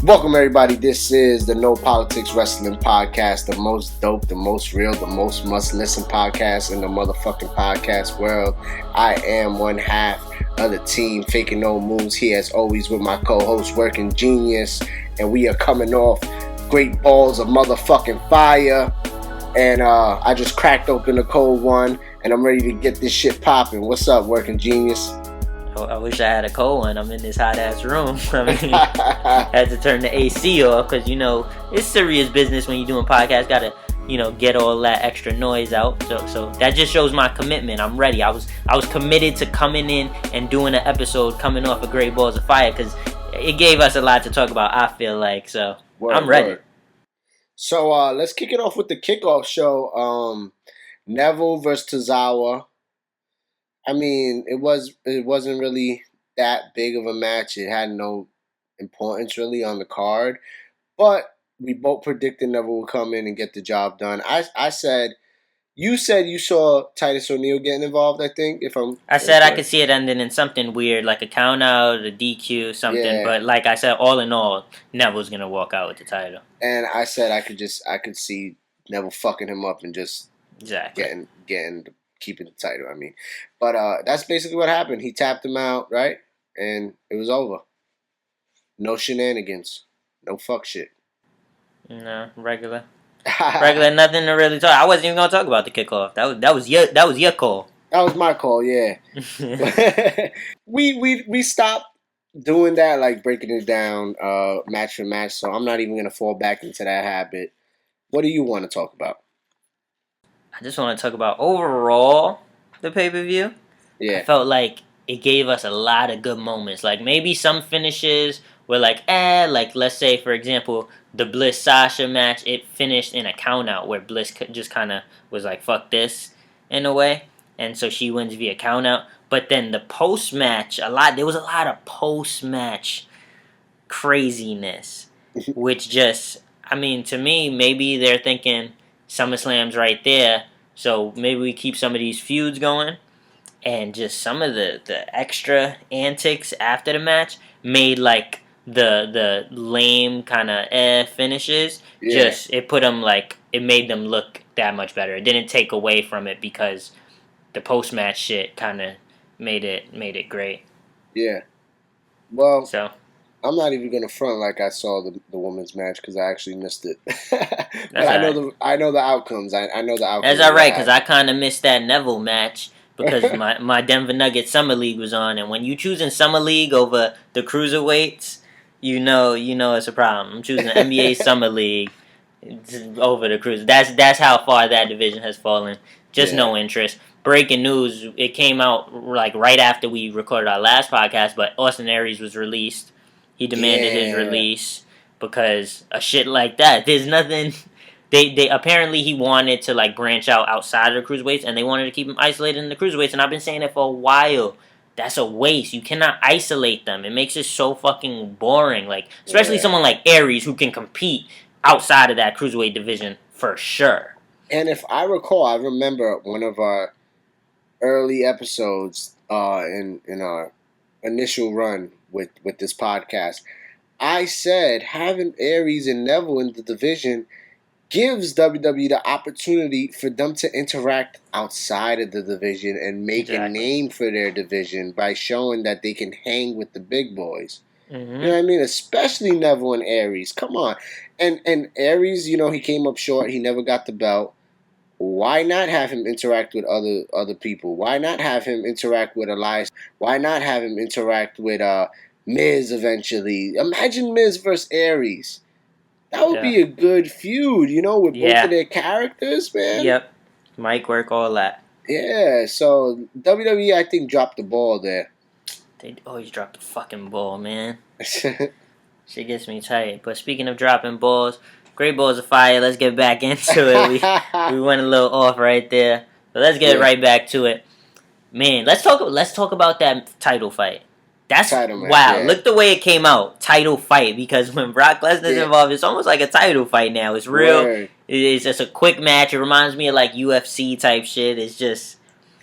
Welcome everybody, this is the No Politics Wrestling Podcast, the most dope, the most real, the most must-listen podcast in the motherfucking podcast world. I am one half of the team, FakinNoMoves, here as always with my co-host, WorkinGenius, and we are coming off great balls of motherfucking fire, and I just cracked open a cold one, and I'm ready to get this shit popping. What's up, WorkinGenius? I wish I had a cold one. I'm in this hot ass room. I mean, I had to turn the AC off because, you know, it's serious business when you're doing podcasts. Gotta, you know, get all that extra noise out. So that just shows my commitment. I'm ready. I was committed to coming in and doing an episode coming off of Great Balls of Fire because it gave us a lot to talk about, I feel like. So I'm ready. So let's kick it off with the kickoff show. Neville versus Tozawa. I mean, it wasn't really that big of a match. It had no importance really on the card, but we both predicted Neville would come in and get the job done. You said you saw Titus O'Neil getting involved. I think I said I could see it ending in something weird, like a count out, a DQ, something. Yeah. But like I said, all in all, Neville's gonna walk out with the title. And I said I could see Neville fucking him up and just getting keeping the title, I mean. But that's basically what happened. He tapped him out, right? And it was over. No shenanigans. No fuck shit. No, regular. Nothing to really talk. I wasn't even gonna talk about the kickoff. That was your call. That was my call, yeah. we stopped doing that, like breaking it down match for match, so I'm not even gonna fall back into that habit. What do you want to talk about? I just want to talk about overall the pay-per-view. Yeah. I felt like it gave us a lot of good moments. Like maybe some finishes were like, like let's say for example, the Bliss-Sasha match, it finished in a count-out where Bliss just kind of was like, fuck this, in a way. And so she wins via count-out. But then the post-match, there was a lot of post-match craziness. Which just, I mean, to me, maybe they're thinking SummerSlam's right there, so maybe we keep some of these feuds going, and just some of the extra antics after the match made like the lame kind of finishes. Yeah. Just it put them like it made them look that much better. It didn't take away from it because the post match shit kind of made it great. Yeah. Well. So. I'm not even gonna front like I saw the women's match because I actually missed it. But I know the outcomes. I know the outcomes. That's all right because I kind of missed that Neville match because my Denver Nuggets Summer League was on, and when you choosing Summer League over the cruiserweights, you know it's a problem. I'm choosing the NBA Summer League over the cruise. That's how far that division has fallen. Just no interest. Breaking news: it came out like right after we recorded our last podcast, but Austin Aries was released. He demanded his release because of shit like that. There's nothing. They apparently he wanted to like branch outside of the cruiserweights, and they wanted to keep him isolated in the cruiserweights. And I've been saying it for a while. That's a waste. You cannot isolate them. It makes it so fucking boring. Like especially someone like Aries who can compete outside of that cruiserweight division for sure. And if I recall, I remember one of our early episodes in our initial run with this podcast, I said having Aries and Neville in the division gives WWE the opportunity for them to interact outside of the division and make a name for their division by showing that they can hang with the big boys. Mm-hmm. You know what I mean? Especially Neville and Aries. Come on. And Aries, you know, he came up short. He never got the belt. Why not have him interact with other people? Why not have him interact with Elias? Why not have him interact with Miz eventually? Imagine Miz versus Aries. That would be a good feud, you know, with both of their characters, man. Yep. Mic work, all that. Yeah, so WWE, I think, dropped the ball there. They always drop the fucking ball, man. Shit gets me tight. But speaking of dropping balls, great balls of fire. Let's get back into it. We went a little off right there, but let's get right back to it. Man, let's talk about that title fight. That's title match, wow. yeah. Look the way it came out. Title fight, because when Brock Lesnar's involved, it's almost like a title fight now. It's real. Word. It's just a quick match. It reminds me of like UFC type shit. It's just,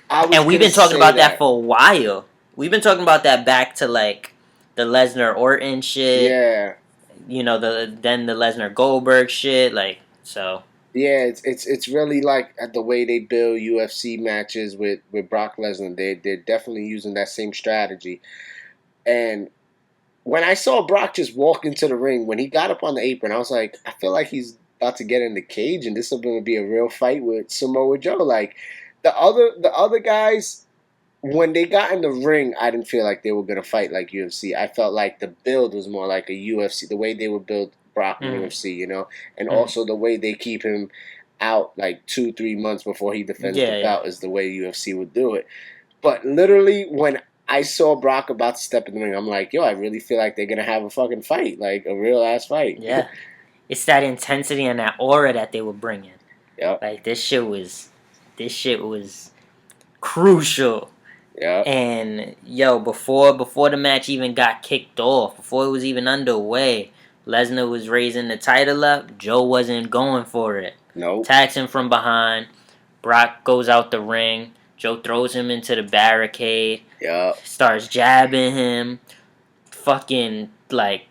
and we've been talking about that for a while. We've been talking about that back to like the Lesnar Orton shit. Yeah. You know, then the Lesnar Goldberg shit. Like, so. Yeah, it's really like the way they build UFC matches with Brock Lesnar. They're definitely using that same strategy. And when I saw Brock just walk into the ring, when he got up on the apron, I was like, I feel like he's about to get in the cage, and this is going to be a real fight with Samoa Joe. Like the other guys, when they got in the ring, I didn't feel like they were going to fight like UFC. I felt like the build was more like a UFC. The way they would build Brock in UFC, you know, and also the way they keep him out like 2-3 months before he defends the belt is the way UFC would do it. But literally, when I saw Brock about to step in the ring, I'm like, yo, I really feel like they're gonna have a fucking fight, like a real ass fight. Yeah, it's that intensity and that aura that they were bringing. Yep. Like this shit was crucial. Yeah. And yo, before the match even got kicked off, before it was even underway, Lesnar was raising the title up. Joe wasn't going for it. Nope. Attacks him from behind. Brock goes out the ring. Joe throws him into the barricade. Yeah. Starts jabbing him. Fucking like,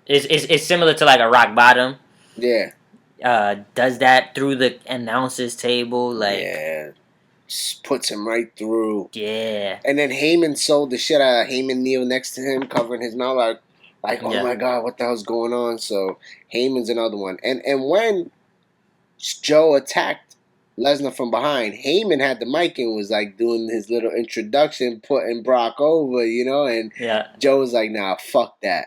it's similar to like a rock bottom. Yeah. Does that through the announcer's table, like. Yeah. Just puts him right through. Yeah. And then Heyman sold the shit out of Heyman kneel next to him, covering his mouth like, oh my God, what the hell's going on? So Heyman's another one. And when Joe attacked Lesnar from behind, Heyman had the mic and was like doing his little introduction, putting Brock over, you know, and Joe was like, nah, fuck that.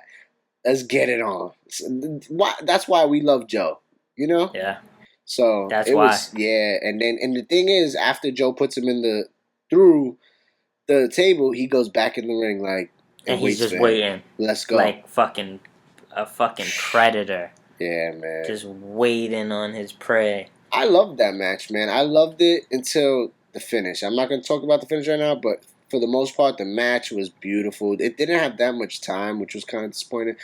Let's get it on. That's why we love Joe, you know? Yeah. So that's why. And the thing is, after Joe puts him through the table, he goes back in the ring like, and he's just waiting. Let's go. Like a fucking predator. Yeah, man. Just waiting on his prey. I loved that match, man. I loved it until the finish. I'm not going to talk about the finish right now, but for the most part, the match was beautiful. It didn't have that much time, which was kind of disappointing.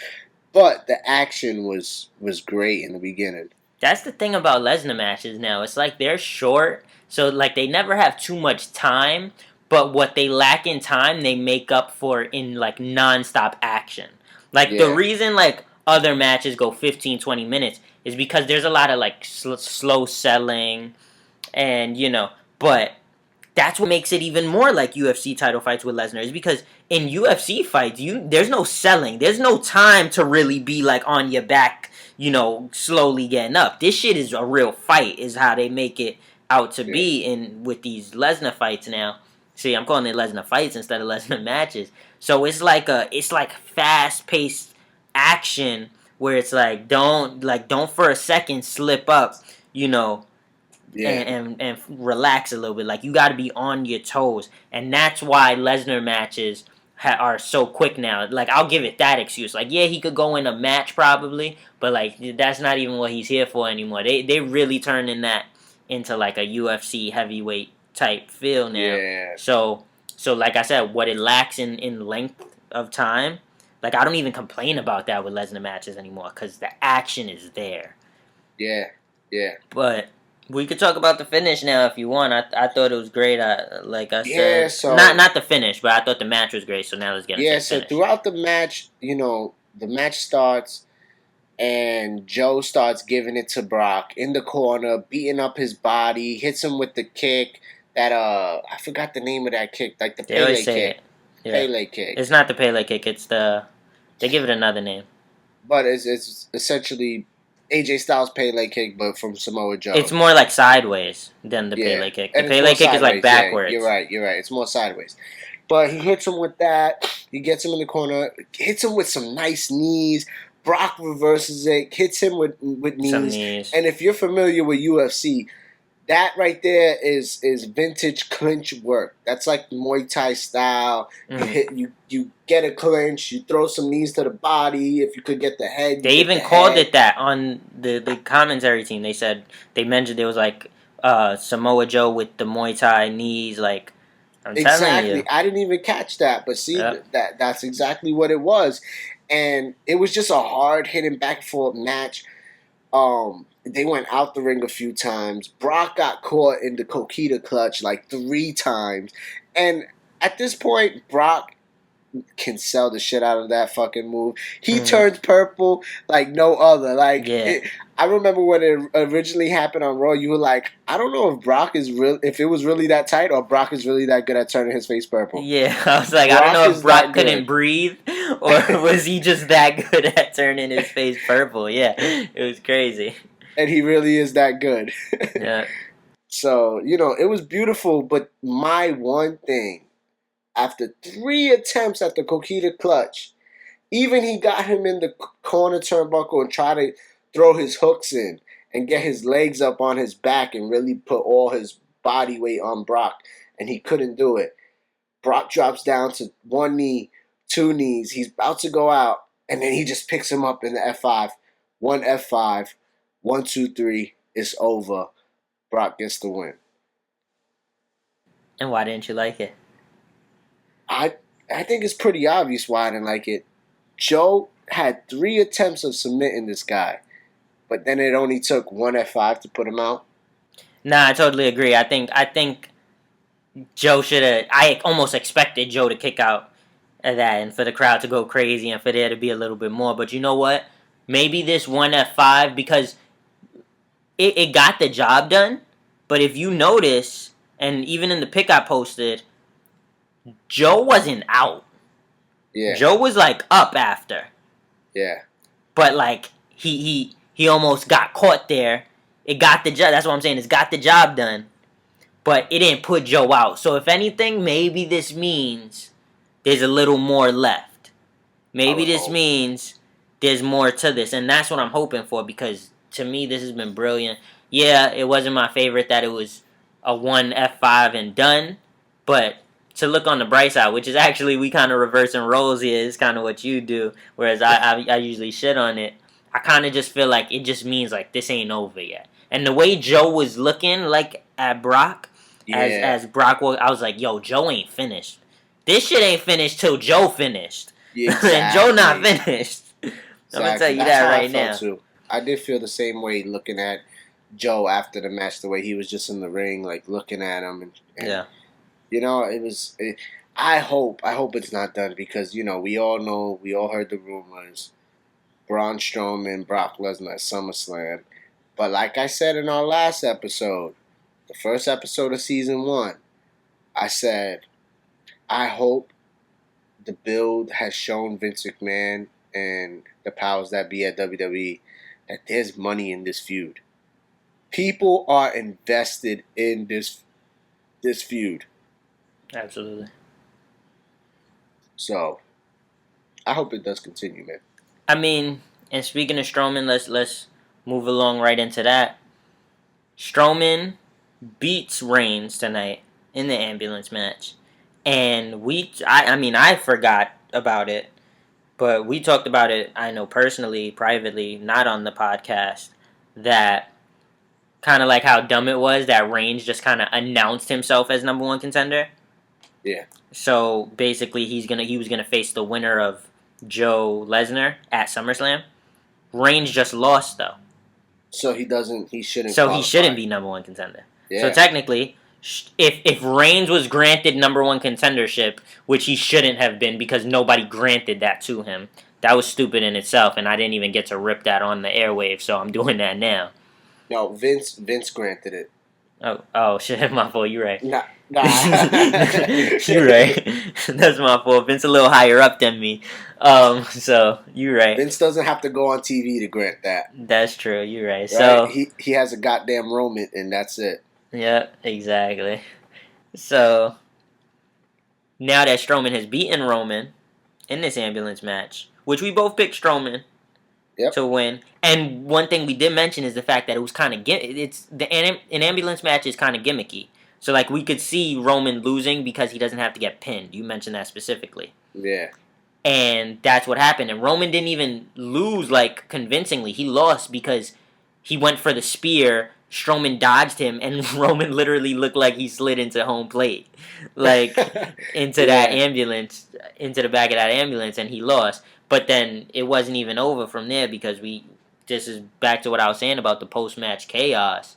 But the action was great in the beginning. That's the thing about Lesnar matches now. It's like they're short, so like they never have too much time, but what they lack in time, they make up for in like non-stop action. Like the reason like other matches go 15, 20 minutes is because there's a lot of like slow selling and, you know, but that's what makes it even more like UFC title fights with Lesnar, is because in UFC fights, there's no selling. There's no time to really be like on your back, you know, slowly getting up. This shit is a real fight, is how they make it out to be in with these Lesnar fights now. See, I'm calling it Lesnar fights instead of Lesnar matches. So it's like fast paced action where it's like don't for a second slip up, you know. And relax a little bit. Like, you got to be on your toes. And that's why Lesnar matches are so quick now. Like, I'll give it that excuse. Like, yeah, he could go in a match probably, but, like, that's not even what he's here for anymore. They really turning that into, like, a UFC heavyweight type feel now. Yeah. So like I said, what it lacks in length of time, like, I don't even complain about that with Lesnar matches anymore because the action is there. Yeah. But we could talk about the finish now if you want. I thought it was great. Like I said, so not the finish, but I thought the match was great. So now let's get into the finish. So throughout the match, you know, the match starts and Joe starts giving it to Brock in the corner, beating up his body, hits him with the kick that I forgot the name of that kick, like the Pele kick. Pele kick. It's not the Pele kick. It's they give it another name. But it's essentially AJ Styles' Pele kick, but from Samoa Joe. It's more like sideways than the Pele kick. The Pele kick is like backwards. Yeah, you're right. It's more sideways. But he hits him with that. He gets him in the corner. Hits him with some nice knees. Brock reverses it. Hits him with knees. Some knees. And if you're familiar with UFC, that right there is vintage clinch work. That's like Muay Thai style. You get a clinch, you throw some knees to the body. If you could get the head, They even called it that on the commentary team. They said they mentioned it was like Samoa Joe with the Muay Thai knees. Like I'm telling you, I didn't even catch that, but see that's exactly what it was, and it was just a hard hitting back and forth match. They went out the ring a few times. Brock got caught in the Coquita clutch like 3 times. And at this point, Brock can sell the shit out of that fucking move. He turns purple like no other. Like I remember when it originally happened on Raw, you were like, I don't know if Brock is real, if it was really that tight, or Brock is really that good at turning his face purple. Yeah, I was like, Brock, I don't know if Brock couldn't breathe, or was he just that good at turning his face purple? Yeah, it was crazy. And he really is that good. Yeah. So, it was beautiful, but my one thing, after 3 attempts at the Coquita clutch, even he got him in the corner turnbuckle and tried to throw his hooks in and get his legs up on his back and really put all his body weight on Brock, and he couldn't do it. Brock drops down to 1 knee, 2 knees. He's about to go out, and then he just picks him up in the F5. 1 F5, 1, 2, 3, it's over. Brock gets the win. And why didn't you like it? I think it's pretty obvious why I didn't like it. Joe had 3 attempts of submitting this guy, but then it only took 1 F5 to put him out. Nah, I totally agree. I think Joe should have. I almost expected Joe to kick out of that and for the crowd to go crazy and for there to be a little bit more. But you know what? Maybe this 1 F5, because it got the job done. But if you notice, and even in the pic I posted, Joe wasn't out. Yeah. Joe was like up after. Yeah. But like he almost got caught there. It got the job. That's what I'm saying. It's got the job done. But it didn't put Joe out. So if anything, maybe this means there's a little more left. Maybe this means there's more to this. And that's what I'm hoping for, because to me this has been brilliant. Yeah, it wasn't my favorite that it was a 1 F5 and done. But to look on the bright side, which is actually we kind of reversing roles here, is kind of what you do. Whereas I usually shit on it. I kind of just feel like it just means like this ain't over yet. And the way Joe was looking like at Brock, as Brock was, I was like, yo, Joe ain't finished. This shit ain't finished till Joe finished. Yeah, exactly. And Joe not finished. Exactly. I'm going to tell you that right now. Too. I did feel the same way looking at Joe after the match, the way he was just in the ring, like looking at him. And yeah. It was... I hope it's not done, because, we all know, we all heard the rumors. Braun Strowman, Brock Lesnar at SummerSlam. But like I said in our last episode, the first episode of Season 1, I said, I hope the build has shown Vince McMahon and the powers that be at WWE that there's money in this feud. People are invested in this feud. Absolutely. So, I hope it does continue, man. I mean, and speaking of Strowman, let's move along right into that. Strowman beats Reigns tonight in the ambulance match. And I forgot about it, but we talked about it, I know personally, privately, not on the podcast, that kind of like how dumb it was that Reigns just kind of announced himself as number 1 contender. Yeah. So basically he was gonna face the winner of Joe Lesnar at SummerSlam. Reigns just lost though. So he shouldn't So he shouldn't be number 1 contender. Yeah. So technically, if Reigns was granted number 1 contendership, which he shouldn't have been because nobody granted that to him, that was stupid in itself, and I didn't even get to rip that on the airwaves, so I'm doing that now. No, Vince granted it. Oh shit, my fault, you're right. Nah. You're right. That's my fault. Vince a little higher up than me. So you're right. Vince doesn't have to go on TV to grant that. That's true, you're right. So he has a goddamn Roman, and that's it. Yeah, exactly. So, now that Strowman has beaten Roman in this ambulance match, which we both picked Strowman. to win. And one thing we did mention is the fact that it was kind of an ambulance match is kind of gimmicky. So like we could see Roman losing because he doesn't have to get pinned. You mentioned that specifically. Yeah. And that's what happened. And Roman didn't even lose like convincingly. He lost because he went for the spear. Strowman dodged him, and Roman literally looked like he slid into home plate, like into that ambulance, into the back of that ambulance, and he lost. But then it wasn't even over from there because this is back to what I was saying about the post-match chaos,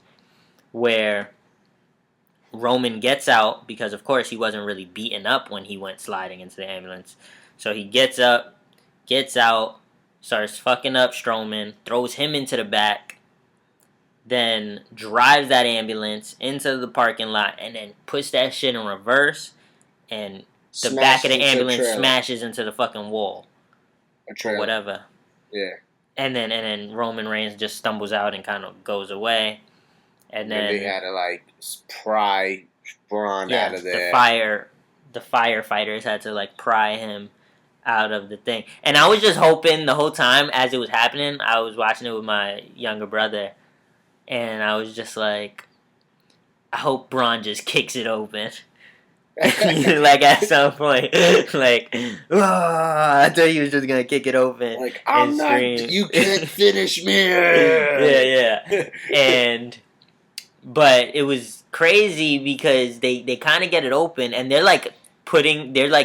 where Roman gets out because, of course, he wasn't really beaten up when he went sliding into the ambulance. So he gets up, gets out, starts fucking up Strowman, throws him into the back, then drives that ambulance into the parking lot, and then puts that shit in reverse, and the back of the ambulance smashes into the fucking wall. Or whatever. Yeah. And then Roman Reigns just stumbles out and kind of goes away. And then they had to like pry Braun out of there. The firefighters had to like pry him out of the thing. And I was just hoping the whole time as it was happening, I was watching it with my younger brother, and I was just like, I hope Braun just kicks it open. Like at some point, like, I thought he was just gonna kick it open. Like, I'm not. Scream. You can't finish me. Yeah. But it was crazy because they kind of get it open, and they're like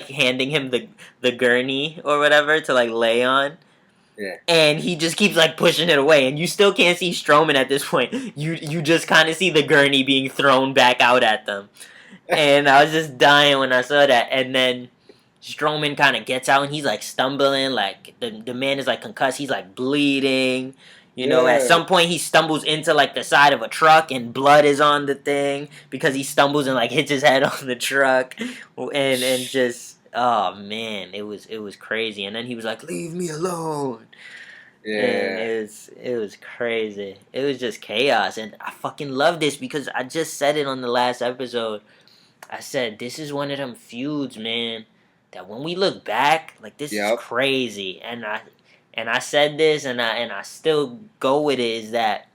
handing him the gurney or whatever to like lay on. Yeah. And he just keeps like pushing it away, and you still can't see Strowman at this point. You just kind of see the gurney being thrown back out at them. And I was just dying when I saw that. And then Strowman kind of gets out, and he's like stumbling, like the man is like concussed. He's like bleeding. You know, at some point he stumbles into like the side of a truck, and blood is on the thing because he stumbles and like hits his head on the truck, and just oh man, it was crazy. And then he was like, "Leave me alone." Yeah, and it was crazy. It was just chaos, and I fucking love this because I just said it on the last episode. I said, this is one of them feuds, man, that when we look back, like, this is crazy. And I said this, and I still go with it, is that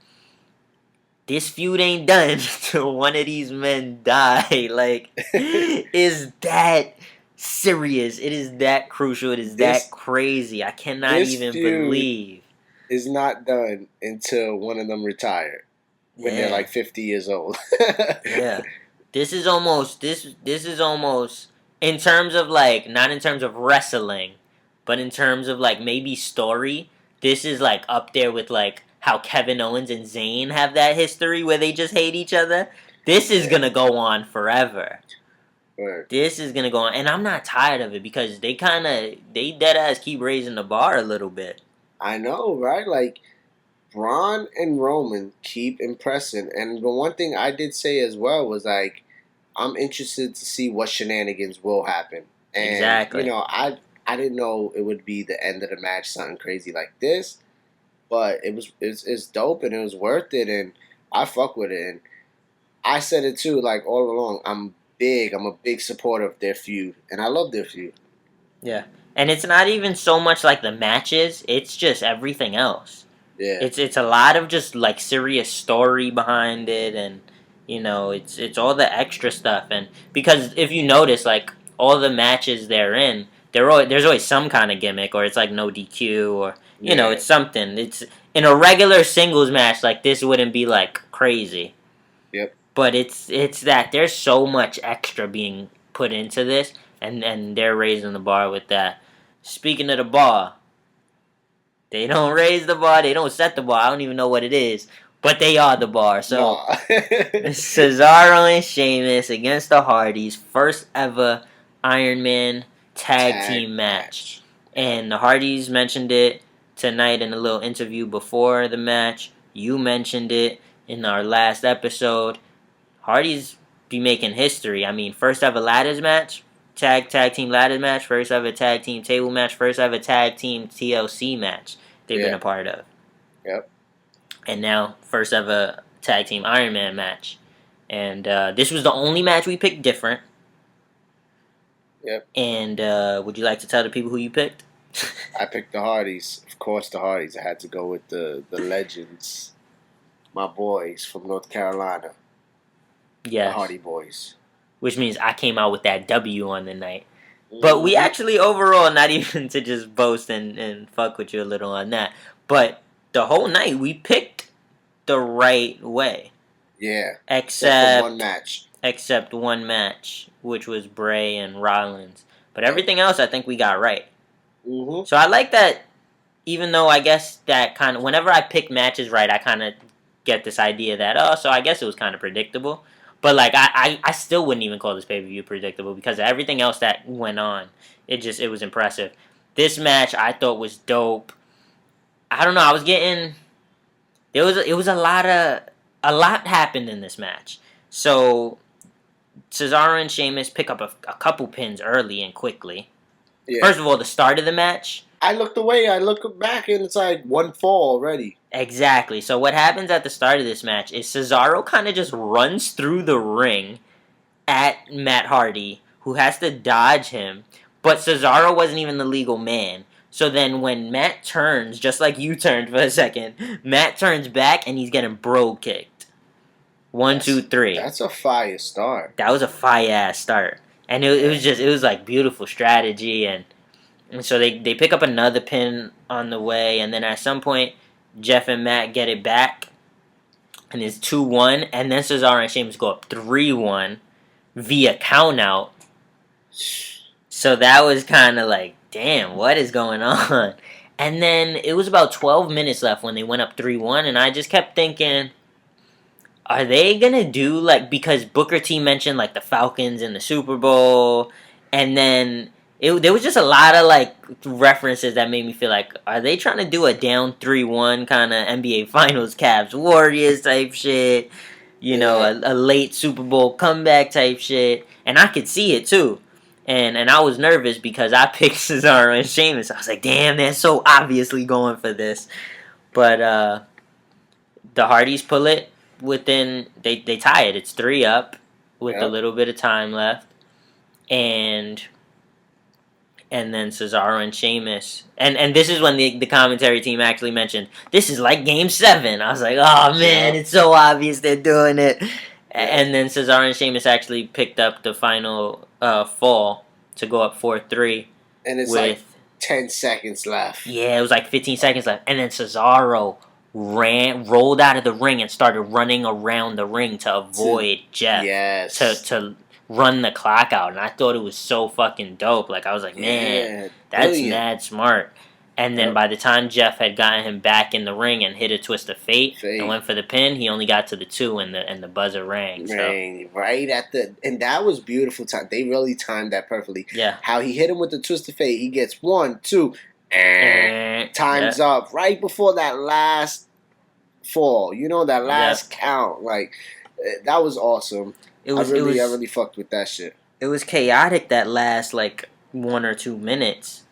this feud ain't done until one of these men die. Like, is that serious? It is that crucial. It is that crazy. I cannot even believe. Is not done until one of them retire when they're like 50 years old. Yeah. This is almost in terms of like, not in terms of wrestling, but in terms of like maybe story, this is like up there with like how Kevin Owens and Zayn have that history where they just hate each other. This is gonna go on forever. Right. This is gonna go on, and I'm not tired of it because they dead ass keep raising the bar a little bit. I know, right? Like, Braun and Roman keep impressing, and the one thing I did say as well was like, I'm interested to see what shenanigans will happen. And, exactly. You know, I didn't know it would be the end of the match, something crazy like this, but it's dope and it was worth it, and I fuck with it. And I said it too, like all along. I'm a big supporter of their feud, and I love their feud. Yeah, and it's not even so much like the matches; it's just everything else. Yeah, it's a lot of just like serious story behind it, and you know, it's all the extra stuff. And because if you notice, like all the matches they're in, there's always some kind of gimmick, or it's like no DQ, or you know, it's something. It's in a regular singles match like this wouldn't be like crazy. Yep. But it's that there's so much extra being put into this, and they're raising the bar with that. Speaking of the bar, they don't raise the bar, they don't set the bar. I don't even know what it is. But they are the bar. So, Cesaro and Sheamus against the Hardys. First ever Iron Man tag team match. And the Hardys mentioned it tonight in a little interview before the match. You mentioned it in our last episode. Hardys be making history. I mean, first ever ladders match. Tag team ladders match. First ever tag team table match. First ever tag team TLC match they've been a part of. Yep. And now, first ever tag team Iron Man match. And this was the only match we picked different. Yep. And would you like to tell the people who you picked? I picked the Hardys. Of course, the Hardys. I had to go with the legends, my boys from North Carolina, the Yes. Hardy Boys. Which means I came out with that W on the night. But we actually overall, not even to just boast and fuck with you a little on that, but the whole night we picked the right way. Yeah. Except one match. Except one match, which was Bray and Rollins. But everything else I think we got right. Mm-hmm. So I like that, even though I guess that kind of, whenever I pick matches right, I kind of get this idea that, oh, so I guess it was kind of predictable. But, like, I still wouldn't even call this pay-per-view predictable because of everything else that went on. It was impressive. This match I thought was dope. I don't know, I was getting, it was a lot happened in this match. So, Cesaro and Sheamus pick up a couple pins early and quickly. Yeah. First of all, the start of the match, I looked away, I look back, and it's like one fall already. Exactly. So what happens at the start of this match is Cesaro kind of just runs through the ring at Matt Hardy, who has to dodge him. But Cesaro wasn't even the legal man. So then when Matt turns, just like you turned for a second, Matt turns back and he's getting bro kicked. 1, 2, 3. That's a fire start. That was a fire ass start. And it was like beautiful strategy, and so they pick up another pin on the way, and then at some point Jeff and Matt get it back, and it's 2-1, and then Cesaro and Sheamus go up 3-1 via countout. So that was kind of like, damn, what is going on? And then it was about 12 minutes left when they went up 3-1, and I just kept thinking, are they gonna do, like, because Booker T mentioned, like, the Falcons in the Super Bowl, and then there was just a lot of, like, references that made me feel like, are they trying to do a down 3-1 kind of NBA Finals Cavs Warriors type shit? You know, a late Super Bowl comeback type shit. And I could see it, too. And I was nervous because I picked Cesaro and Sheamus. I was like, damn, they're so obviously going for this. But the Hardys pull it within, they tie it. It's 3 up with a little bit of time left. And then Cesaro and Sheamus. And this is when the commentary team actually mentioned, this is like Game 7. I was like, oh, man, it's so obvious they're doing it. Yeah. And then Cesaro and Sheamus actually picked up the final fall to go up 4-3. And it's like 10 seconds left. Yeah, it was like 15 seconds left. And then Cesaro rolled out of the ring and started running around the ring to avoid Jeff. Yes. To run the clock out, and I thought it was so fucking dope. Like, I was like, man, that's mad smart. And then by the time Jeff had gotten him back in the ring and hit a twist of fate and went for the pin, he only got to the 2 and the buzzer rang. Right at and that was beautiful time. They really timed that perfectly. Yeah. How he hit him with the twist of fate. He gets 1, 2, time's up right before that last fall. You know, that last count. Like, that was awesome. I really fucked with that shit. It was chaotic that last, like, 1 or 2 minutes.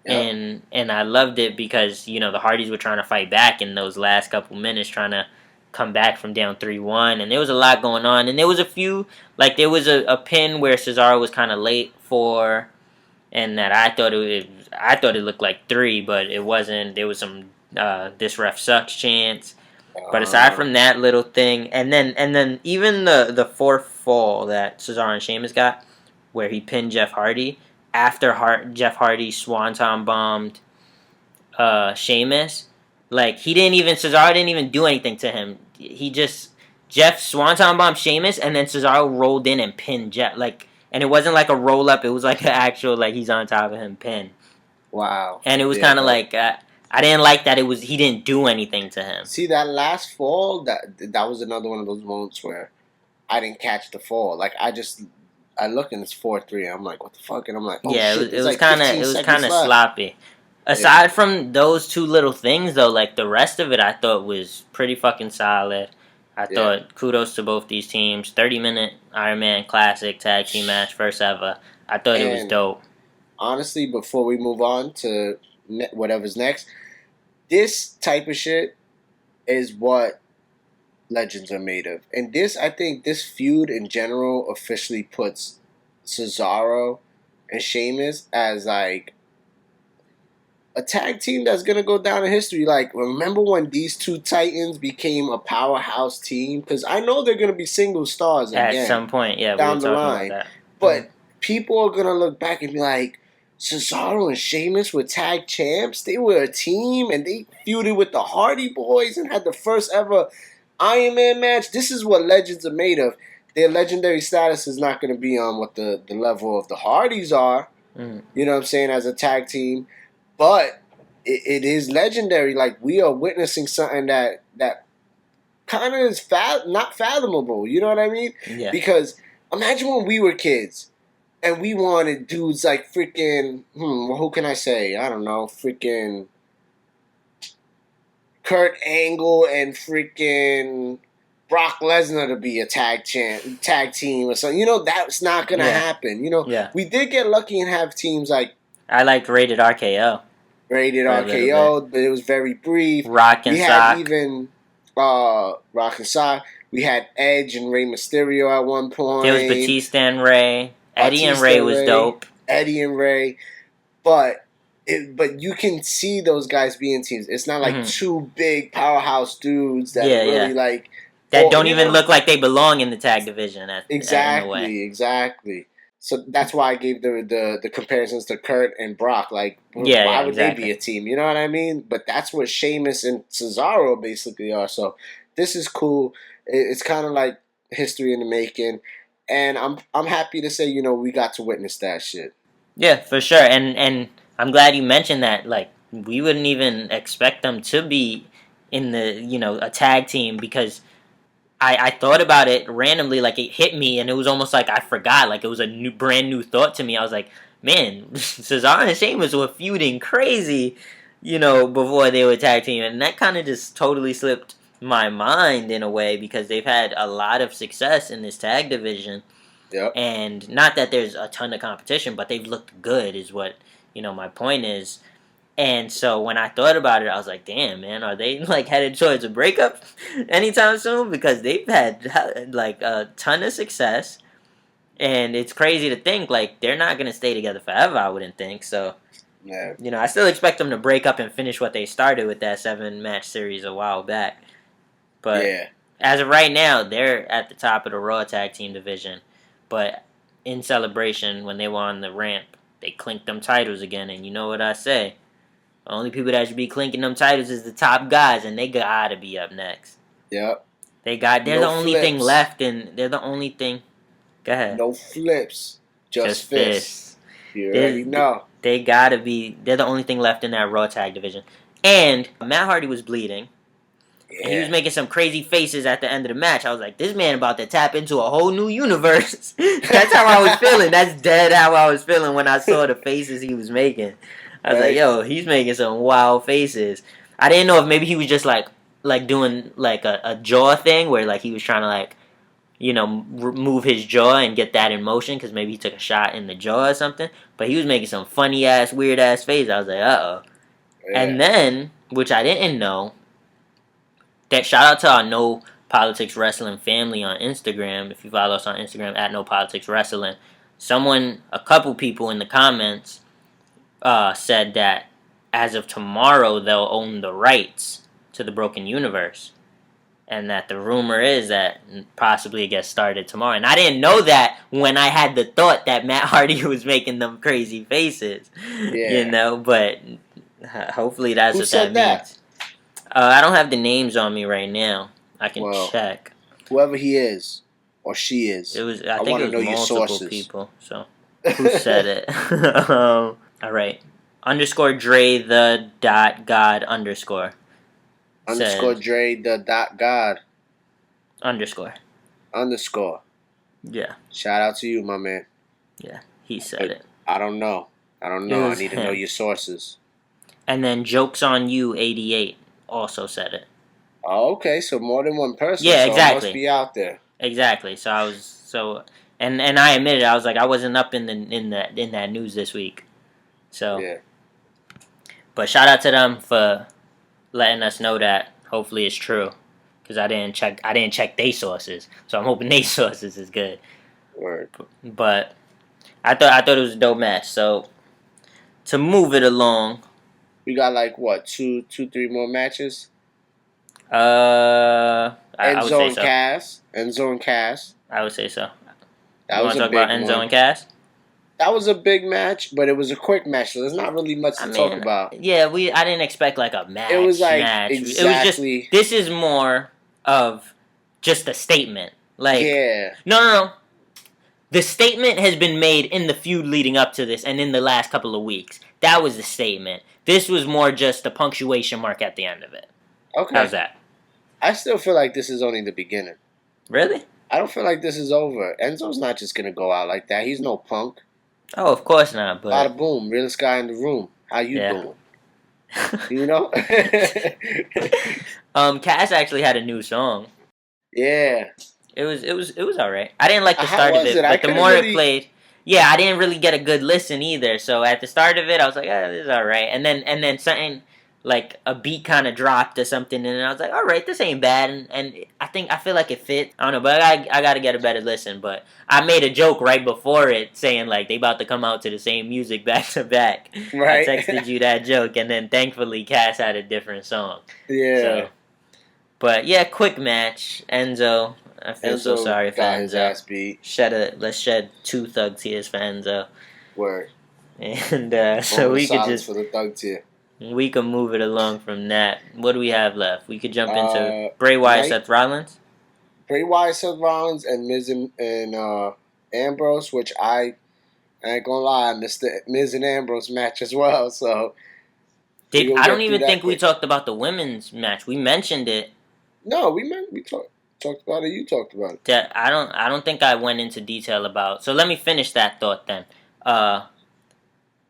Yep. And I loved it because, you know, the Hardys were trying to fight back in those last couple minutes, trying to come back from down 3-1. And there was a lot going on. And there was a few, like, there was a pin where Cesaro was kind of late for, and that I thought it looked like 3, but it wasn't. There was some this ref sucks chants. But aside from that little thing, and then even the 4th fall that Cesaro and Sheamus got, where he pinned Jeff Hardy, after Jeff Hardy swanton bombed Sheamus, like, Cesaro didn't even do anything to him. Jeff swanton bombed Sheamus, and then Cesaro rolled in and pinned Jeff, like, and it wasn't like a roll up, it was like an actual, like, he's on top of him pin. Wow. And it was kind of like, I didn't like that he didn't do anything to him. See, that last fall, that was another one of those moments where I didn't catch the fall. Like, I look and it's 4-3. I'm like, what the fuck? And I'm like, oh shit. It was kind of sloppy. Aside from those 2 little things, though, like, the rest of it I thought was pretty fucking solid. I thought kudos to both these teams. 30-minute Iron Man Classic tag team match, first ever. I thought it was dope. Honestly, before we move on to whatever's next, this type of shit is what legends are made of. And I think this feud in general officially puts Cesaro and Sheamus as, like, a tag team that's gonna go down in history. Like, remember when these two Titans became a powerhouse team? Because I know they're gonna be single stars At again some point. Yeah, down we the were talking line. about that. But people are gonna look back and be like, Cesaro and Sheamus were tag champs. They were a team, and they feuded with the Hardy Boys and had the first ever Iron Man match. This is what legends are made of. Their legendary status is not going to be on what the level of the Hardys are. You know what I'm saying, as a tag team. But it is legendary. Like, we are witnessing something that kind of is not fathomable. You know what I mean? Yeah. Because imagine when we were kids and we wanted dudes like freaking, who can I say? I don't know, freaking Kurt Angle and freaking Brock Lesnar to be a tag team or something. You know, that's not going to happen. You know, we did get lucky and have teams like... I liked Rated RKO. Rated RKO, but it was very brief. Rock and Sock. We had even Rock and Sock. We had Edge and Rey Mysterio at one point. There was Batista and Ray. Eddie and Ray was dope. Eddie and Ray. But you can see those guys being teams. It's not like two big powerhouse dudes that really like... That don't even look like they belong in the tag division. Exactly. So that's why I gave the comparisons to Kurt and Brock. Like, why would they be a team? You know what I mean? But that's what Sheamus and Cesaro basically are. So this is cool. It's kind of like history in the making. And I'm happy to say, you know, we got to witness that shit. Yeah, for sure. And I'm glad you mentioned that. Like, we wouldn't even expect them to be in the, you know, a tag team, because I thought about it randomly. Like, it hit me, and it was almost like I forgot. Like, it was a brand new thought to me. I was like, man, Cesaro and Sheamus were feuding crazy, you know, before they were tag team. And that kind of just totally slipped my mind in a way, because they've had a lot of success in this tag division. Yep. And not that there's a ton of competition, but they've looked good is what, you know, my point is. And so when I thought about it, I was like, damn, man, are they like headed towards a breakup anytime soon? Because they've had like a ton of success. And it's crazy to think, like, they're not going to stay together forever, I wouldn't think. So, you know, I still expect them to break up and finish what they started with that 7-match series a while back. But as of right now, they're at the top of the Raw Tag Team division. But in celebration, when they were on the ramp, they clinked them titles again. And you know what I say? The only people that should be clinking them titles is the top guys, and they gotta be up next. Yep. They're the only thing left, and they're the only thing. Go ahead. No flips, just fists. You already know. They gotta be. They're the only thing left in that Raw Tag division. And Matt Hardy was bleeding. Yeah. And he was making some crazy faces at the end of the match. I was like, this man about to tap into a whole new universe. That's how I was feeling. That's dead how I was feeling when I saw the faces he was making. I was like, yo, he's making some wild faces. I didn't know if maybe he was just like doing like a jaw thing where like he was trying to like, you know, move his jaw and get that in motion, because maybe he took a shot in the jaw or something. But he was making some funny ass, weird ass faces. I was like, uh-oh. Yeah. And then, which I didn't know, that shout out to our No Politics Wrestling family on Instagram. If you follow us on Instagram at No Politics Wrestling, a couple people in the comments said that as of tomorrow they'll own the rights to the Broken Universe, and that the rumor is that possibly it gets started tomorrow. And I didn't know that when I had the thought that Matt Hardy was making them crazy faces, you know. But hopefully that's what that means. I don't have the names on me right now. I can check. Whoever he is or she is, I think it was multiple people. So who said it? All right. _Dre the .god _ Dre the .god _ Yeah. Shout out to you, my man. Yeah, he said it. I don't know. I need to know your sources. And then Jokes on You 88 also said it. Oh, okay. So more than one person. Yeah, exactly. So it must be out there. Exactly. So I was and I admitted, I was like, I wasn't up in that news this week. So yeah. But shout out to them for letting us know that. Hopefully it's true, because I didn't check their sources, so I'm hoping their sources is good. Word. But I thought it was a dope match. So to move it along, We got like what, three more matches? I would say so. Enzo and Cass. I would say so. That You was want to a talk about big Enzo one. and Cass? That was a big match, but it was a quick match, so there's not really much to talk about. Yeah, I didn't expect like a match. It was like match. exactly. It was just, this is more of just a statement. Like, yeah. No. The statement has been made in the feud leading up to this and in the last couple of weeks. That was the statement. This was more just a punctuation mark at the end of it. Okay. How's that? I still feel like this is only the beginning. Really? I don't feel like this is over. Enzo's not just going to go out like that. He's no punk. Oh, of course not, but... Bada boom, realest guy in the room. How you doing? You know? Cass actually had a new song. Yeah. It was alright. I didn't like the start of it, but the more it played... Yeah, I didn't really get a good listen either, so at the start of it, I was like, this is alright. And then something... like a beat kind of dropped or something, and I was like, all right, this ain't bad, and I feel like it fit. I don't know, but I gotta get a better listen. But I made a joke right before it saying like they about to come out to the same music back to back. Right. I texted you that joke, and then thankfully Cass had a different song. Yeah. So, but yeah, quick match. Enzo, I feel so sorry for Enzo. His ass beat. Let's shed 2 thug tears for Enzo. Word. And so we could just for the thug tear. We can move it along from that. What do we have left? We could jump into Bray Wyatt, Seth Rollins. Bray Wyatt, Seth Rollins, and Miz and Ambrose, which I ain't gonna lie, I missed the Miz and Ambrose match as well. So I don't even think we talked about the women's match. We mentioned it. No, we talked about it. You talked about it. I don't think I went into detail about. So let me finish that thought then.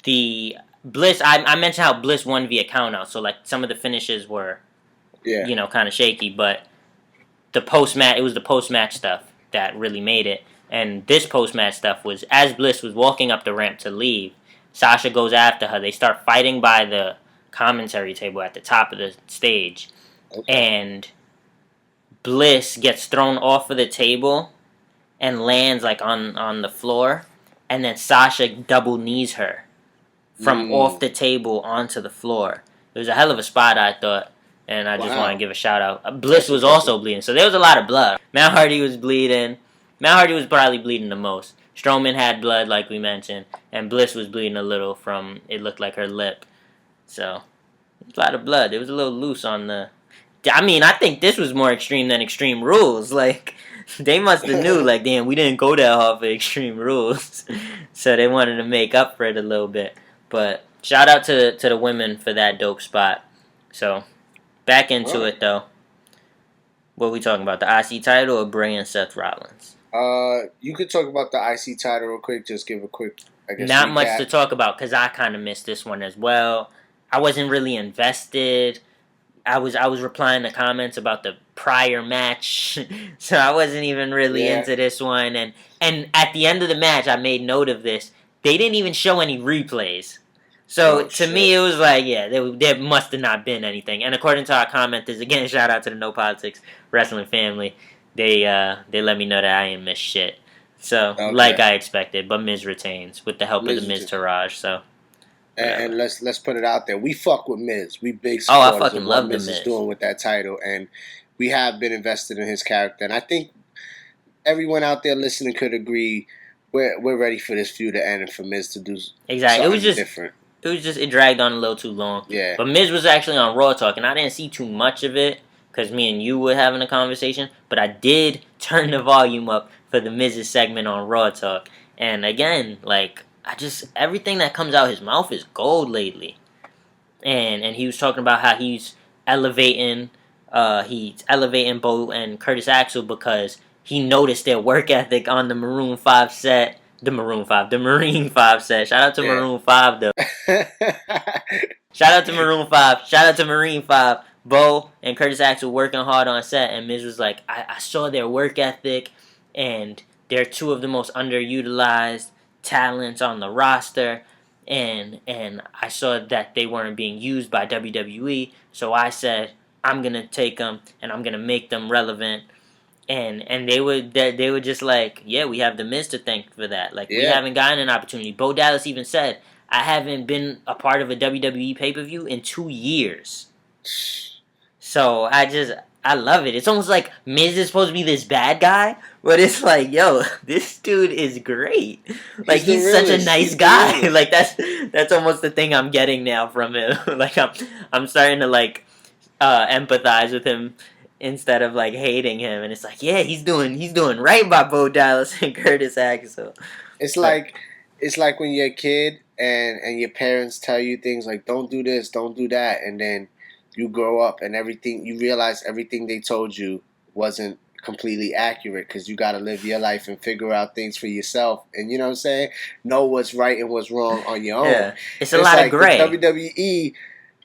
The Bliss, I mentioned how Bliss won via countout, so like some of the finishes were, kind of shaky, but it was the post-match stuff that really made it, and this post-match stuff was, as Bliss was walking up the ramp to leave, Sasha goes after her, they start fighting by the commentary table at the top of the stage, and Bliss gets thrown off of the table, and lands like on the floor, and then Sasha double knees her from off the table onto the floor. It was a hell of a spot, I thought, and I just want to give a shout out. Bliss was also bleeding, so there was a lot of blood. Matt Hardy was bleeding. Matt Hardy was probably bleeding the most. Strowman had blood, like we mentioned, and Bliss was bleeding a little from, it looked like her lip. So, a lot of blood. It was a little loose on the... I mean, I think this was more extreme than Extreme Rules. Like, they must have knew, like, damn, we didn't go that hard for Extreme Rules. So they wanted to make up for it a little bit. But shout out to the women for that dope spot. So, back into it, though. What are we talking about? The IC title or Bray and Seth Rollins? You could talk about the IC title real quick. Just give a quick, Not recap. much to talk about, because I kind of missed this one as well. I wasn't really invested. I was replying to comments about the prior match, so I wasn't even really into this one. And at the end of the match, I made note of this. They didn't even show any replays. So to me, it was like, there must have not been anything. And according to our commenters, again, shout out to the No Politics Wrestling family. They let me know that I ain't missed shit. So, like I expected, but Miz retains with the help of the Miz Taraj. So. And let's put it out there. We fuck with Miz. We big supporters I fucking of love what the Miz Miz is doing with that title, and we have been invested in his character. And I think everyone out there listening could agree we're ready for this feud to end and for Miz to do something different. It dragged on a little too long. Yeah. But Miz was actually on Raw Talk, and I didn't see too much of it because me and you were having a conversation. But I did turn the volume up for the Miz's segment on Raw Talk, and again, like. Everything that comes out his mouth is gold lately. And he was talking about how he's elevating Bo and Curtis Axel because he noticed their work ethic on the Marine 5 set. Shout out to Maroon 5, though. Shout out to Maroon 5. Shout out to Marine 5. Bo and Curtis Axel working hard on set, and Miz was like, I saw their work ethic, and they're two of the most underutilized talents on the roster, and I saw that they weren't being used by WWE, so I said I'm gonna take them and I'm gonna make them relevant, and they were just like, we have the Miz to thank for that. Like we haven't gotten an opportunity. Bo Dallas even said, I haven't been a part of a WWE pay-per-view in 2 years. So I love it. It's almost like Miz is supposed to be this bad guy, but it's like, yo, this dude is great. Like he's such a nice guy. Like that's almost the thing I'm getting now from him. Like I'm starting to like empathize with him instead of like hating him, and it's like, yeah, he's doing right by Bo Dallas and Curtis Axel. It's like when you're a kid and your parents tell you things like don't do this, don't do that, and then you grow up and you realize everything they told you wasn't completely accurate because you got to live your life and figure out things for yourself, and you know what I'm saying, know what's right and what's wrong on your own. Yeah, it's a lot of gray. The WWE,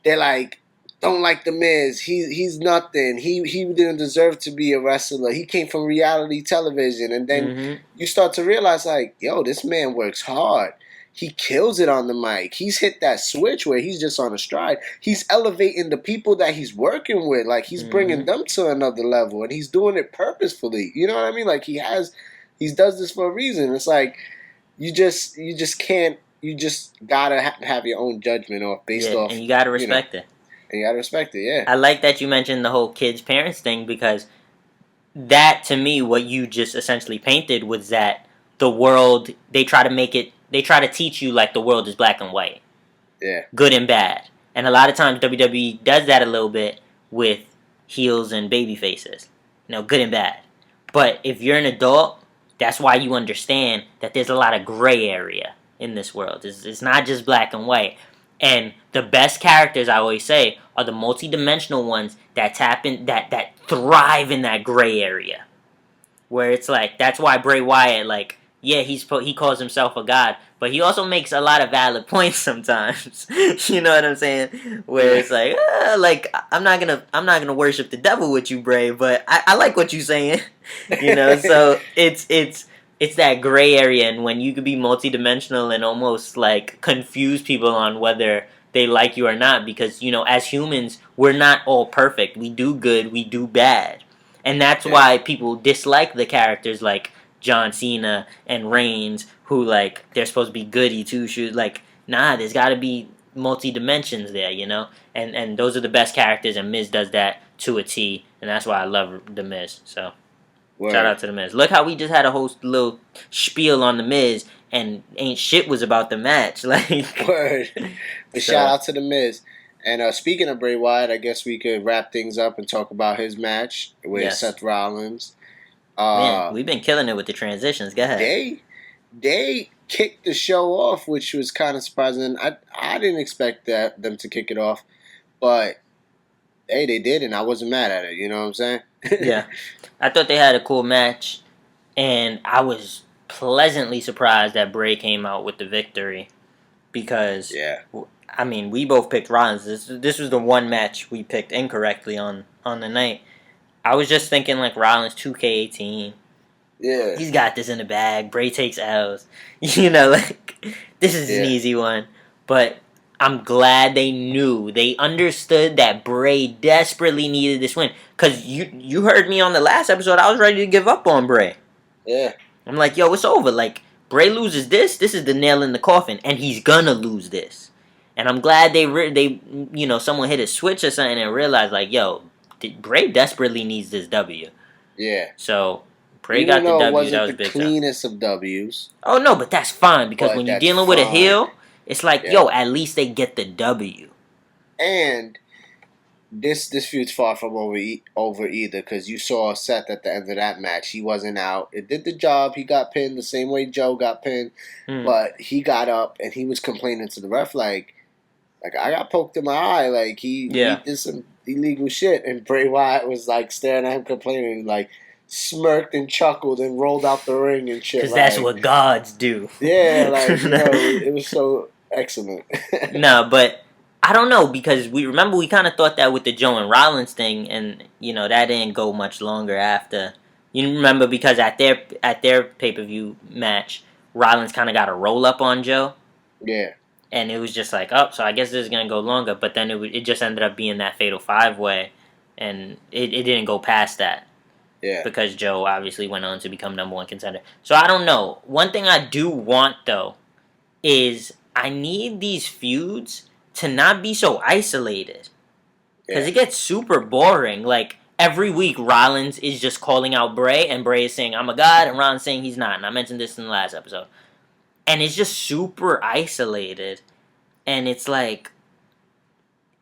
they're like, don't like the Miz. He's nothing. He didn't deserve to be a wrestler. He came from reality television, and then you start to realize like, yo, this man works hard. He kills it on the mic. He's hit that switch where he's just on a stride. He's elevating the people that he's working with. Like he's bringing them to another level, and he's doing it purposefully. You know what I mean? Like he does this for a reason. It's like you just can't. You just gotta have your own judgment based off, and you gotta respect it. And you gotta respect it, yeah. I like that you mentioned the whole kids parents thing, because that to me, what you just essentially painted was that the world, they try to teach you like the world is black and white. Yeah. Good and bad. And a lot of times WWE does that a little bit with heels and baby faces. Good and bad. But if you're an adult, that's why you understand that there's a lot of gray area in this world. It's not just black and white. And the best characters, I always say, are the multi-dimensional ones that tap in, that thrive in that gray area. Where it's like, that's why Bray Wyatt, like, yeah, he calls himself a god, but he also makes a lot of valid points sometimes. You know what I'm saying? Where it's like, I'm not gonna worship the devil with you, Bray, but I like what you're saying. So it's that gray area, and when you could be multidimensional and almost like confuse people on whether they like you or not, because as humans, we're not all perfect. We do good, we do bad, and that's why people dislike the characters like John Cena and Reigns, who like they're supposed to be goody two shoes. Like, nah, there's got to be multi dimensions there, and those are the best characters, and Miz does that to a T, and that's why I love the Miz. So. Word. Shout out to the Miz. Look how we just had a whole little spiel on the Miz, and ain't shit was about the match. Like, word. But shout out to the Miz. And speaking of Bray Wyatt, I guess we could wrap things up and talk about his match with Seth Rollins. Man, we've been killing it with the transitions. Go ahead. They kicked the show off, which was kind of surprising. I didn't expect them to kick it off, but hey, they did, and I wasn't mad at it. You know what I'm saying? Yeah. I thought they had a cool match, and I was pleasantly surprised that Bray came out with the victory, because we both picked Rollins. This was the one match we picked incorrectly on the night. I was just thinking like Rollins 2K18. Yeah. He's got this in the bag. Bray takes L's. Like this is an easy one, but I'm glad they understood that Bray desperately needed this win. Because you heard me on the last episode, I was ready to give up on Bray. Yeah. I'm like, yo, it's over. Like, Bray loses this is the nail in the coffin, and he's gonna lose this. And I'm glad they someone hit a switch or something and realized, like, yo, Bray desperately needs this W. Yeah. So, Bray got the W. That was big. It wasn't the cleanest of W's. Oh, no, but that's fine, because when you're dealing with a heel, it's like, yo, at least they get the W. And this feud's far from over either, because you saw Seth at the end of that match. He wasn't out. It did the job. He got pinned the same way Joe got pinned. But he got up and he was complaining to the ref like I got poked in my eye. Like, he did some illegal shit. And Bray Wyatt was like staring at him complaining, like smirked and chuckled and rolled out the ring and shit. Because that's what gods do. Yeah, like, it was so excellent. No, but I don't know, because we kind of thought that with the Joe and Rollins thing, and that didn't go much longer after. You remember, because at their pay-per-view match, Rollins kind of got a roll up on Joe. Yeah. And it was just like, oh, so I guess this is gonna go longer. But then it just ended up being that fatal 5-way, and it didn't go past that. Yeah. Because Joe obviously went on to become #1 contender. So I don't know. One thing I do want, though, is I need these feuds to not be so isolated. Because it gets super boring. Like, every week, Rollins is just calling out Bray, and Bray is saying, I'm a god, and Rollins saying he's not. And I mentioned this in the last episode. And it's just super isolated. And it's like,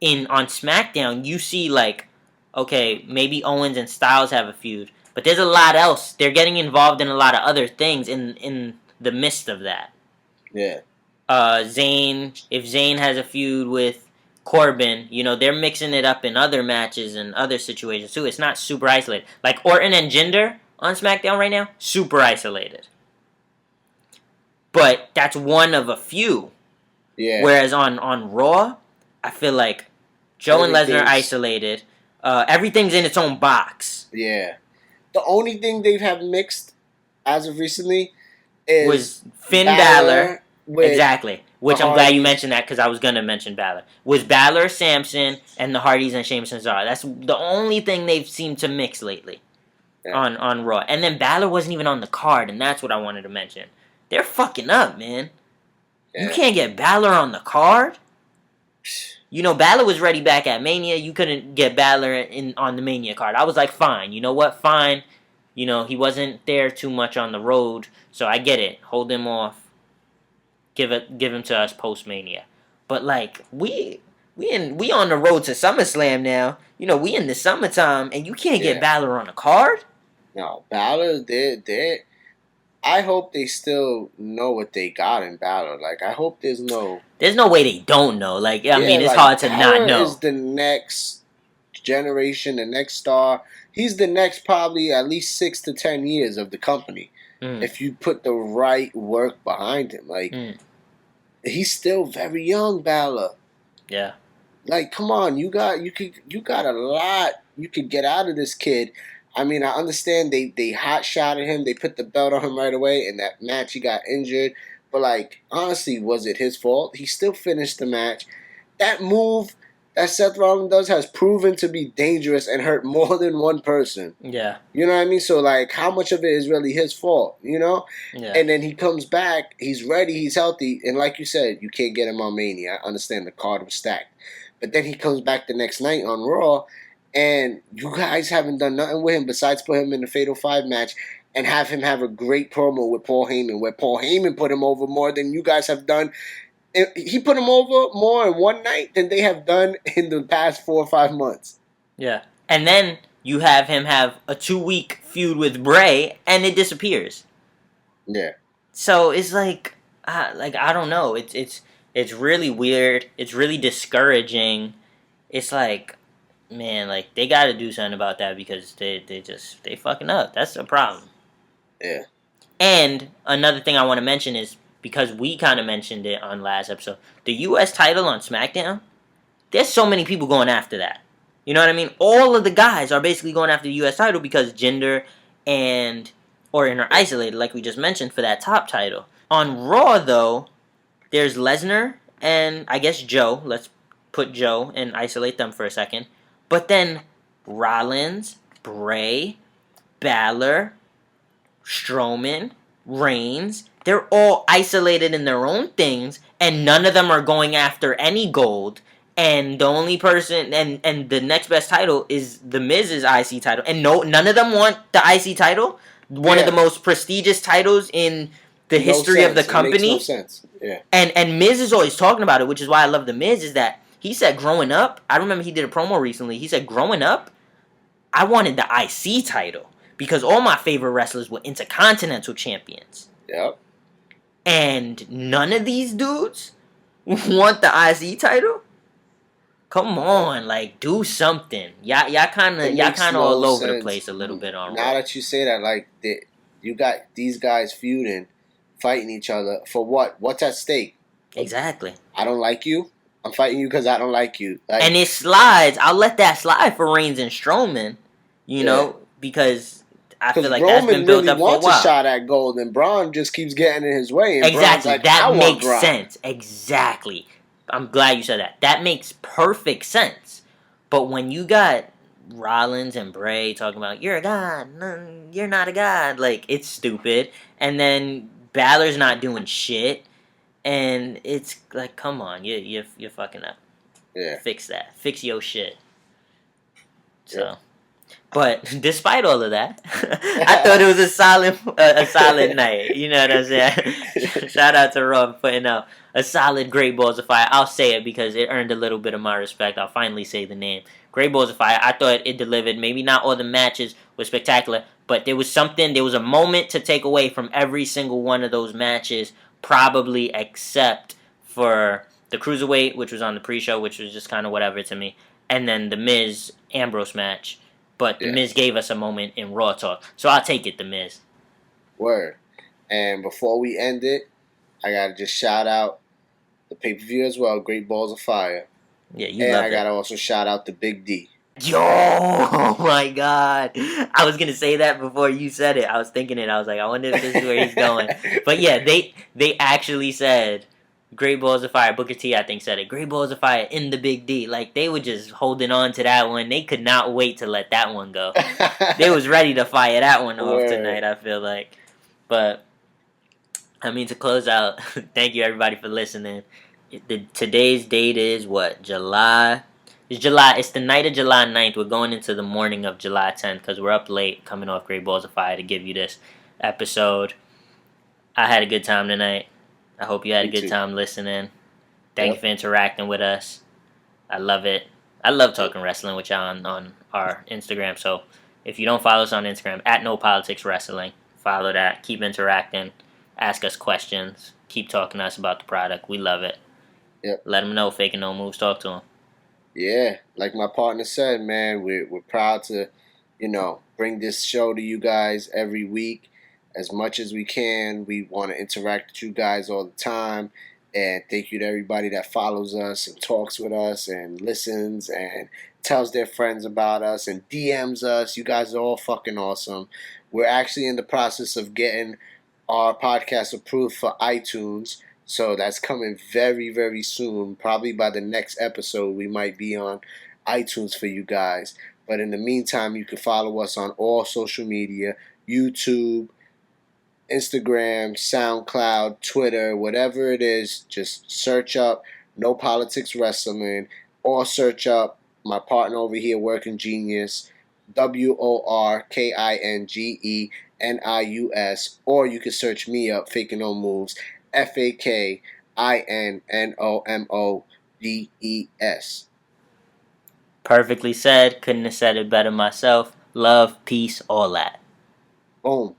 on SmackDown, you see, like, okay, maybe Owens and Styles have a feud. But there's a lot else. They're getting involved in a lot of other things in the midst of that. Yeah. Zayn, if Zayn has a feud with Corbin, they're mixing it up in other matches and other situations too. It's not super isolated. Like Orton and Jinder on SmackDown right now, super isolated. But that's one of a few. Yeah. Whereas on Raw, I feel like Joe and Lesnar isolated. Everything's in its own box. Yeah. The only thing they've had mixed as of recently was Finn Balor. Exactly. Which I'm glad you mentioned that because I was going to mention Balor. Was Balor, Samson, and the Hardys and Sheamus and Cesaro. That's the only thing they've seemed to mix lately on Raw. And then Balor wasn't even on the card, and that's what I wanted to mention. They're fucking up, man. Yeah. You can't get Balor on the card? Balor was ready back at Mania. You couldn't get Balor on the Mania card. I was like, fine. You know what? Fine. He wasn't there too much on the road, so I get it. Hold him off. Give him to us post Mania. But like we on the road to SummerSlam now. We in the summertime, and you can't get Balor on a card. No, Balor. They. I hope they still know what they got in Balor. Like, I hope there's no way they don't know. Like, I mean, it's hard to Balor not know. Is the next generation, the next star. He's the next probably at least 6 to 10 years of the company. If you put the right work behind him. Like, he's still very young, Balor. Yeah. Like, come on, you got a lot you could get out of this kid. I mean, I understand they hot shotted him, they put the belt on him right away, and that match he got injured. But like, honestly, was it his fault? He still finished the match. That move that Seth Rollins does has proven to be dangerous and hurt more than one person. Yeah. You know what I mean? So like, how much of it is really his fault? Yeah. And then he comes back, he's ready, he's healthy, and like you said, you can't get him on Mania. I understand the card was stacked. But then he comes back the next night on Raw, and you guys haven't done nothing with him besides put him in the Fatal 5 match and have him have a great promo with Paul Heyman, where Paul Heyman put him over more than you guys have done. He put him over more in one night than they have done in the past 4 or 5 months. Yeah. And then you have him have a 2-week feud with Bray, and it disappears. Yeah. So it's like I don't know. It's really weird. It's really discouraging. It's like, man, like, they got to do something about that because they fucking up. That's a problem. Yeah. And another thing I want to mention is, because we kind of mentioned it on last episode, the U.S. title on SmackDown, there's so many people going after that. You know what I mean? All of the guys are basically going after the U.S. title because Jinder and Orton are isolated, like we just mentioned, for that top title. On Raw, though, there's Lesnar and, I guess, Joe. Let's put Joe and isolate them for a second. But then Rollins, Bray, Balor, Strowman, Reigns, they're all isolated in their own things, and none of them are going after any gold. And the only person, and the next best title is The Miz's IC title. And none of them want the IC title, one of the most prestigious titles in the history of the company. It makes no sense. Yeah. And Miz is always talking about it, which is why I love The Miz, is that he said growing up, I remember he did a promo recently, he said growing up, I wanted the IC title because all my favorite wrestlers were Intercontinental Champions. Yep. And none of these dudes want the IC title? Come on, like, do something. Y'all kind of all over the place a little bit on Raw. Now that you say that, like, you got these guys feuding, fighting each other for what? What's at stake? Exactly. I don't like you. I'm fighting you because I don't like you. Like, and it slides. I'll let that slide for Reigns and Strowman, you know, because I feel like Roman that's been built really up for a while. wants a shot at gold, and Braun just keeps getting in his way. And Exactly. Like, that makes sense. Exactly. I'm glad you said that. That makes perfect sense. But when you got Rollins and Bray talking about, you're a god, no, you're not a god, like, it's stupid. And then Balor's not doing shit. And it's like, come on, you're fucking up. Yeah. Fix that. Fix your shit. So. Yep. But despite all of that, I thought it was a solid night. You know what I'm saying? Shout out to Raw for putting out a solid Great Balls of Fire. I'll say it because it earned a little bit of my respect. I'll finally say the name. Great Balls of Fire. I thought it delivered. Maybe not all the matches were spectacular, but there was something. There was a moment to take away from every single one of those matches. Probably except for the Cruiserweight, which was on the pre-show, which was just kind of whatever to me, and then the Miz Ambrose match. But The Miz gave us a moment in Raw Talk. So I'll take it, The Miz. Word. And before we end it, I got to just shout out the pay-per-view as well, Great Balls of Fire. Yeah, you love it. And I got to also shout out the Big D. Yo, oh my God. I was going to say that before you said it. I was thinking it. I was like, I wonder if this is where he's going. But yeah, they actually said Great Balls of Fire. Booker T, I think, said it. Great Balls of Fire in the Big D. Like, they were just holding on to that one. They could not wait to let that one go. They was ready to fire that one off tonight, I feel like. But, I mean, to close out, thank you, everybody, for listening. Today's date is what? July? It's the night of July 9th. We're going into the morning of July 10th because we're up late coming off Great Balls of Fire to give you this episode. I had a good time tonight. I hope you had a good time listening. Thank you for interacting with us. I love it. I love talking wrestling with y'all on our Instagram. So if you don't follow us on Instagram, @NoPoliticsWrestling, follow that. Keep interacting. Ask us questions. Keep talking to us about the product. We love it. Yep. Let them know. FakinNoMoves. Talk to them. Yeah, like my partner said, man, we're proud to, bring this show to you guys every week as much as we can. We want to interact with you guys all the time. And thank you to everybody that follows us and talks with us and listens and tells their friends about us and DMs us. You guys are all fucking awesome. We're actually in the process of getting our podcast approved for iTunes. So that's coming very, very soon. Probably by the next episode, we might be on iTunes for you guys. But in the meantime, you can follow us on all social media, YouTube, Instagram, SoundCloud, Twitter, whatever it is. Just search up No Politics Wrestling or search up my partner over here, WorkinGenius, WorkinGenius, or you can search me up, FakinNoMoves, FakinNoMoves. Perfectly said. Couldn't have said it better myself. Love, peace, all that. Boom.